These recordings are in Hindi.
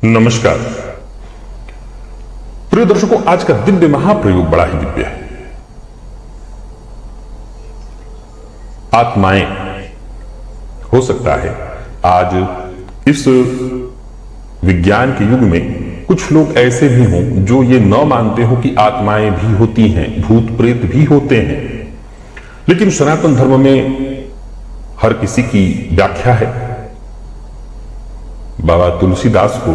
नमस्कार प्रिय दर्शकों, आज का दिव्य महाप्रयोग बड़ा ही दिव्य है। आत्माएं, हो सकता है आज इस विज्ञान के युग में कुछ लोग ऐसे भी हों जो ये न मानते हो कि आत्माएं भी होती हैं, भूत प्रेत भी होते हैं। लेकिन सनातन धर्म में हर किसी की व्याख्या है। बाबा तुलसीदास को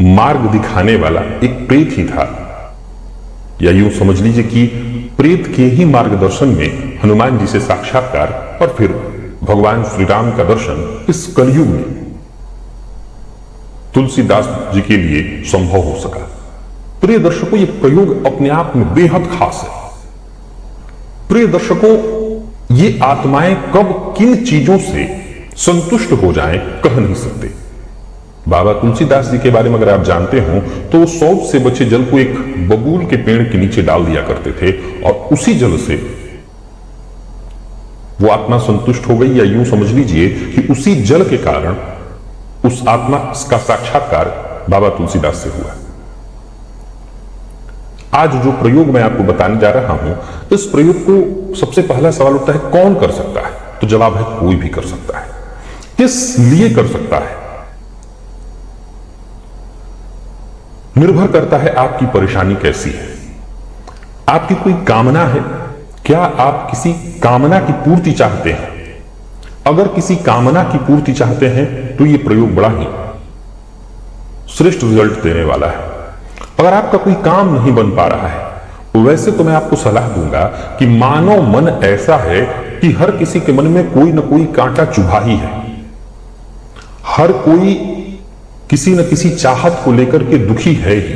मार्ग दिखाने वाला एक प्रेत ही था, या यूं समझ लीजिए कि प्रेत के ही मार्गदर्शन में हनुमान जी से साक्षात्कार और फिर भगवान श्री राम का दर्शन इस कलयुग में तुलसीदास जी के लिए संभव हो सका। प्रिय दर्शकों, यह प्रयोग अपने आप में बेहद खास है। प्रिय दर्शकों, ये आत्माएं कब किन चीजों से संतुष्ट हो जाएं कह नहीं सकते। बाबा तुलसीदास जी के बारे में अगर आप जानते हो तो वो शौच से बचे जल को एक बबूल के पेड़ के नीचे डाल दिया करते थे और उसी जल से वो आत्मा संतुष्ट हो गई, या यूं समझ लीजिए कि उसी जल के कारण उस आत्मा का साक्षात्कार बाबा तुलसीदास से हुआ। आज जो प्रयोग मैं आपको बताने जा रहा हूं, इस प्रयोग को सबसे पहला सवाल उठता है, कौन कर सकता है? तो जवाब है, कोई भी कर सकता है। किस लिए कर सकता है? निर्भर करता है आपकी परेशानी कैसी है। आपकी कोई कामना है? क्या आप किसी कामना की पूर्ति चाहते हैं? अगर किसी कामना की पूर्ति चाहते हैं तो यह प्रयोग बड़ा ही श्रेष्ठ रिजल्ट देने वाला है। अगर आपका कोई काम नहीं बन पा रहा है, वैसे तो मैं आपको सलाह दूंगा कि मानव मन ऐसा है कि हर किसी के मन में कोई ना कोई कांटा चुभा ही है। हर कोई किसी न किसी चाहत को लेकर के दुखी है ही।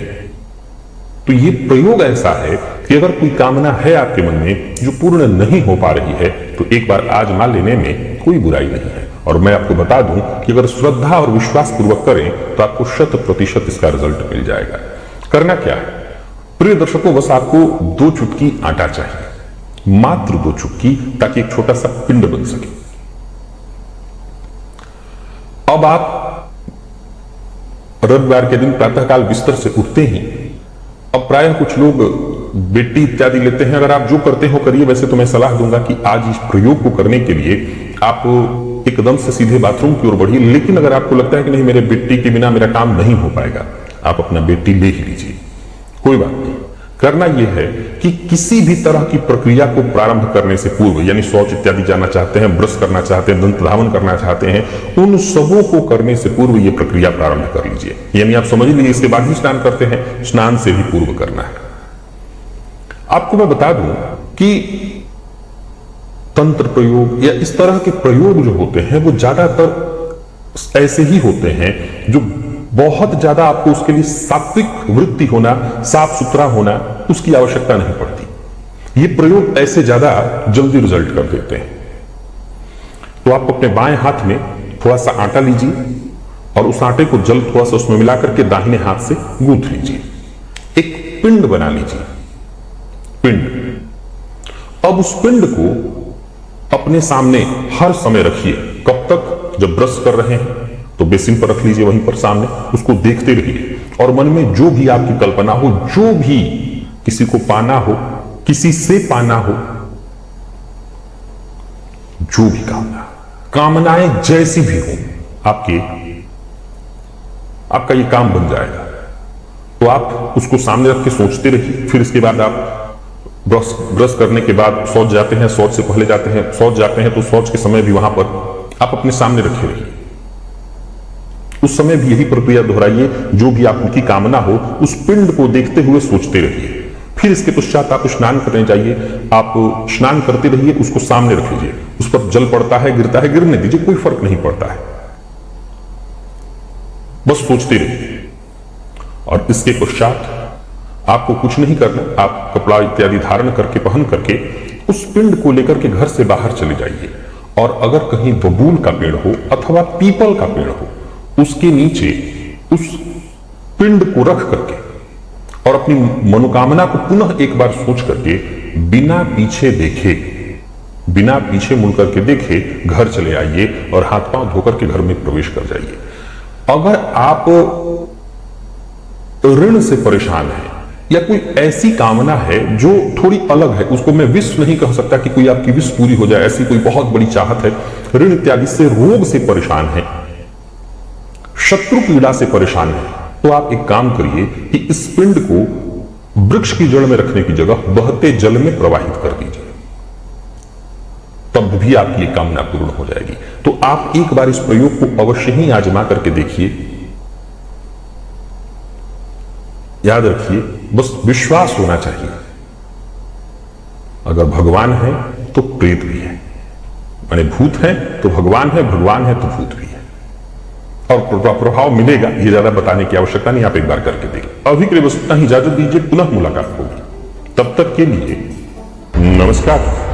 तो ये प्रयोग ऐसा है कि अगर कोई कामना है आपके मन में जो पूर्ण नहीं हो पा रही है, तो एक बार आजमा लेने में कोई बुराई नहीं है। और मैं आपको बता दूं कि अगर श्रद्धा और विश्वास पूर्वक करें तो आपको 100% इसका रिजल्ट मिल जाएगा। करना क्या है प्रिय दर्शकों? बस आपको 2 चुटकी आटा चाहिए, मात्र 2 चुटकी, ताकि एक छोटा सा पिंड बन सके। अब आप रविवार के दिन प्रातःकाल बिस्तर से उठते ही, अब प्रायः कुछ लोग बेटी इत्यादि लेते हैं। अगर आप जो करते हो करिए, वैसे तो मैं सलाह दूंगा कि आज इस प्रयोग को करने के लिए आप एकदम से सीधे बाथरूम की ओर बढ़िए। लेकिन अगर आपको लगता है कि नहीं, मेरे बेटी के बिना मेरा काम नहीं हो पाएगा, आप अपना बेटी ले ही लीजिए, कोई बात नहीं। करना यह है कि किसी भी तरह की प्रक्रिया को प्रारंभ करने से पूर्व, यानी शौच इत्यादि जाना चाहते हैं, ब्रश करना चाहते हैं, दंत धावन करना चाहते हैं, उन सबों को करने से पूर्व यह प्रक्रिया प्रारंभ कर लीजिए। यानी आप समझ लीजिए, इसके बाद ही स्नान करते हैं, स्नान से भी पूर्व करना है। आपको मैं बता दूं कि तंत्र प्रयोग या इस तरह के प्रयोग जो होते हैं वो ज्यादातर ऐसे ही होते हैं जो बहुत ज्यादा आपको उसके लिए सात्विक वृत्ति होना, साफ सुथरा होना, उसकी आवश्यकता नहीं पड़ती। ये प्रयोग ऐसे ज्यादा जल्दी रिजल्ट कर देते हैं। तो आप अपने बाएं हाथ में थोड़ा सा आटा लीजिए और उस आटे को जल थोड़ा सा उसमें मिलाकर के दाहिने हाथ से गूंथ लीजिए। एक पिंड बना लीजिए, पिंड। अब उस पिंड को अपने सामने हर समय रखिए। कब तक? जब ब्रश कर रहे हैं तो बेसिन पर रख लीजिए, वहीं पर सामने, उसको देखते रहिए। और मन में जो भी आपकी कल्पना हो, जो भी किसी को पाना हो, किसी से पाना हो, जो भी कामनाएं जैसी भी हो, आपका ये काम बन जाएगा। तो आप उसको सामने रख के सोचते रहिए। फिर इसके बाद आप ब्रश करने के बाद शौच जाते हैं, शौच से पहले जाते हैं, शौच जाते हैं तो शौच के समय भी वहां पर आप अपने सामने रखे रहिए। उस समय भी यही प्रक्रिया दोहराइए। जो भी आपकी कामना हो, उस पिंड को देखते हुए सोचते रहिए। फिर इसके पश्चात आप स्नान करने जाइए। आप स्नान करते रहिए, उसको सामने रख लीजिए। उस पर जल पड़ता है, गिरने दीजिए, कोई फर्क नहीं पड़ता है, बस सोचते रहिए। और इसके पश्चात आपको कुछ नहीं करना, आप कपड़ा इत्यादि धारण करके, पहन करके उस पिंड को लेकर के घर से बाहर चले जाइए। और अगर कहीं बबूल का पेड़ हो अथवा पीपल का पेड़ हो, उसके नीचे उस पिंड को रख करके और अपनी मनोकामना को पुनः एक बार सोच करके बिना पीछे देखे, बिना पीछे मुड़ करके देखे घर चले आइए और हाथ पांव धोकर के घर में प्रवेश कर जाइए। अगर आप ऋण से परेशान हैं या कोई ऐसी कामना है जो थोड़ी अलग है, उसको मैं विश नहीं कह सकता कि कोई आपकी विश पूरी हो जाए, ऐसी कोई बहुत बड़ी चाहत है, ऋण इत्यादि से, रोग से परेशान है, शत्रु पीड़ा से परेशान है, तो आप एक काम करिए कि इस पिंड को वृक्ष की जड़ में रखने की जगह बहते जल में प्रवाहित कर दीजिए, तब भी आपकी ये कामना पूर्ण हो जाएगी। तो आप एक बार इस प्रयोग को अवश्य ही आजमा करके देखिए। याद रखिए, बस विश्वास होना चाहिए। अगर भगवान है तो प्रेत भी है, माने भूत है तो भगवान है, भगवान है तो भूत भी है, और प्रभाव मिलेगा, ये ज्यादा बताने की आवश्यकता नहीं, आप एक बार करके देखिए। अभी के लिए बस उतना ही, इजाजत दीजिए, पुनः मुलाकात होगी, तब तक के लिए नमस्कार।